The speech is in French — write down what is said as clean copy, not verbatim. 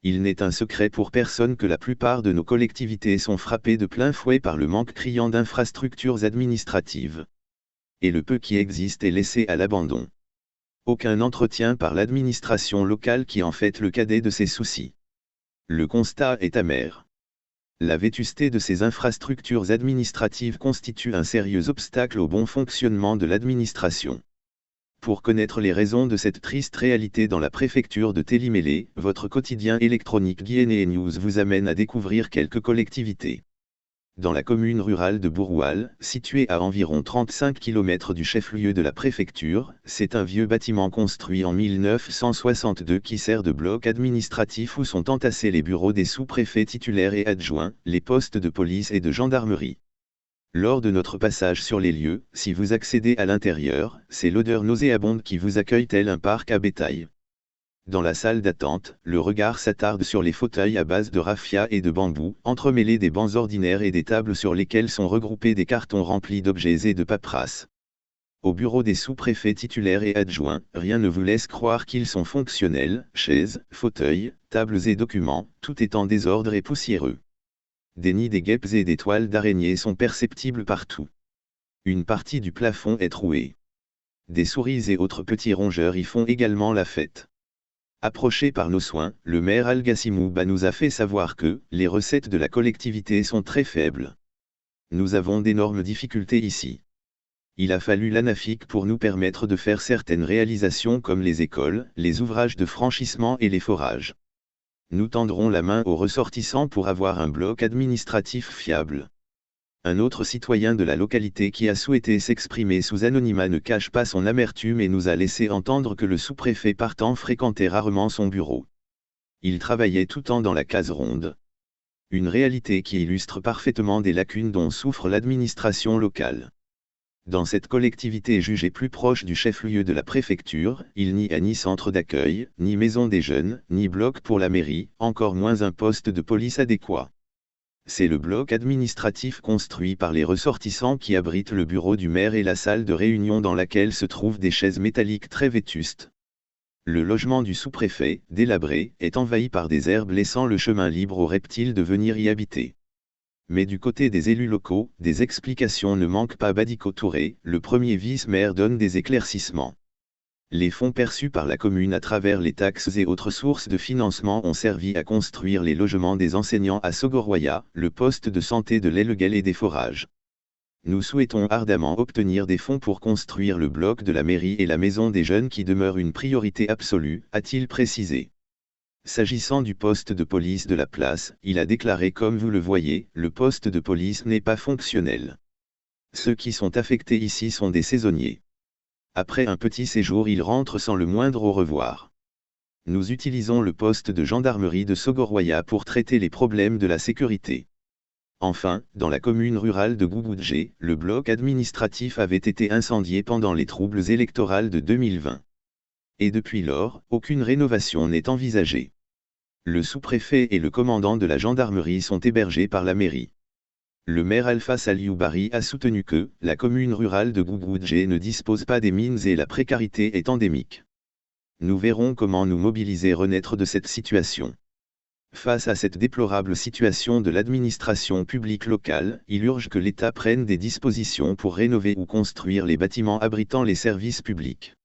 Il n'est un secret pour personne que la plupart de nos collectivités sont frappées de plein fouet par le manque criant d'infrastructures administratives. Et le peu qui existe est laissé à l'abandon. Aucun entretien par l'administration locale qui en fait le cadet de ses soucis. Le constat est amer. La vétusté de ces infrastructures administratives constitue un sérieux obstacle au bon fonctionnement de l'administration. Pour connaître les raisons de cette triste réalité dans la préfecture de Télimélé, votre quotidien électronique Guinéen News vous amène à découvrir quelques collectivités. Dans la commune rurale de Bouroual, située à environ 35 km du chef-lieu de la préfecture, c'est un vieux bâtiment construit en 1962 qui sert de bloc administratif où sont entassés les bureaux des sous-préfets titulaires et adjoints, les postes de police et de gendarmerie. Lors de notre passage sur les lieux, si vous accédez à l'intérieur, c'est l'odeur nauséabonde qui vous accueille tel un parc à bétail. Dans la salle d'attente, le regard s'attarde sur les fauteuils à base de raffia et de bambou, entremêlés des bancs ordinaires et des tables sur lesquelles sont regroupés des cartons remplis d'objets et de paperasses. Au bureau des sous-préfets titulaires et adjoints, rien ne vous laisse croire qu'ils sont fonctionnels, chaises, fauteuils, tables et documents, tout est en désordre et poussiéreux. Des nids des guêpes et des toiles d'araignées sont perceptibles partout. Une partie du plafond est trouée. Des souris et autres petits rongeurs y font également la fête. Approché par nos soins, le maire Algassimou Ba nous a fait savoir que les recettes de la collectivité sont très faibles. Nous avons d'énormes difficultés ici. Il a fallu l'ANAFIC pour nous permettre de faire certaines réalisations comme les écoles, les ouvrages de franchissement et les forages. Nous tendrons la main aux ressortissants pour avoir un bloc administratif fiable. Un autre citoyen de la localité qui a souhaité s'exprimer sous anonymat ne cache pas son amertume et nous a laissé entendre que le sous-préfet partant fréquentait rarement son bureau. Il travaillait tout temps dans la case ronde. Une réalité qui illustre parfaitement des lacunes dont souffre l'administration locale. Dans cette collectivité jugée plus proche du chef-lieu de la préfecture, il n'y a ni centre d'accueil, ni maison des jeunes, ni bloc pour la mairie, encore moins un poste de police adéquat. C'est le bloc administratif construit par les ressortissants qui abrite le bureau du maire et la salle de réunion dans laquelle se trouvent des chaises métalliques très vétustes. Le logement du sous-préfet, délabré, est envahi par des herbes laissant le chemin libre aux reptiles de venir y habiter. Mais du côté des élus locaux, des explications ne manquent pas. Badiko Touré, le premier vice-maire donne des éclaircissements. Les fonds perçus par la commune à travers les taxes et autres sources de financement ont servi à construire les logements des enseignants à Sogoroya, le poste de santé de l'Eleguel et des forages. Nous souhaitons ardemment obtenir des fonds pour construire le bloc de la mairie et la maison des jeunes qui demeure une priorité absolue, a-t-il précisé. S'agissant du poste de police de la place, il a déclaré: comme vous le voyez, le poste de police n'est pas fonctionnel. Ceux qui sont affectés ici sont des saisonniers. Après un petit séjour, ils rentrent sans le moindre au revoir. Nous utilisons le poste de gendarmerie de Sogoroya pour traiter les problèmes de la sécurité. Enfin, dans la commune rurale de Gougoudjé, le bloc administratif avait été incendié pendant les troubles électoraux de 2020. Et depuis lors, aucune rénovation n'est envisagée. Le sous-préfet et le commandant de la gendarmerie sont hébergés par la mairie. Le maire Alpha Saliou Bari a soutenu que la commune rurale de Gougoudjé ne dispose pas des mines et la précarité est endémique. Nous verrons comment nous mobiliser renaître de cette situation. Face à cette déplorable situation de l'administration publique locale, il urge que l'État prenne des dispositions pour rénover ou construire les bâtiments abritant les services publics.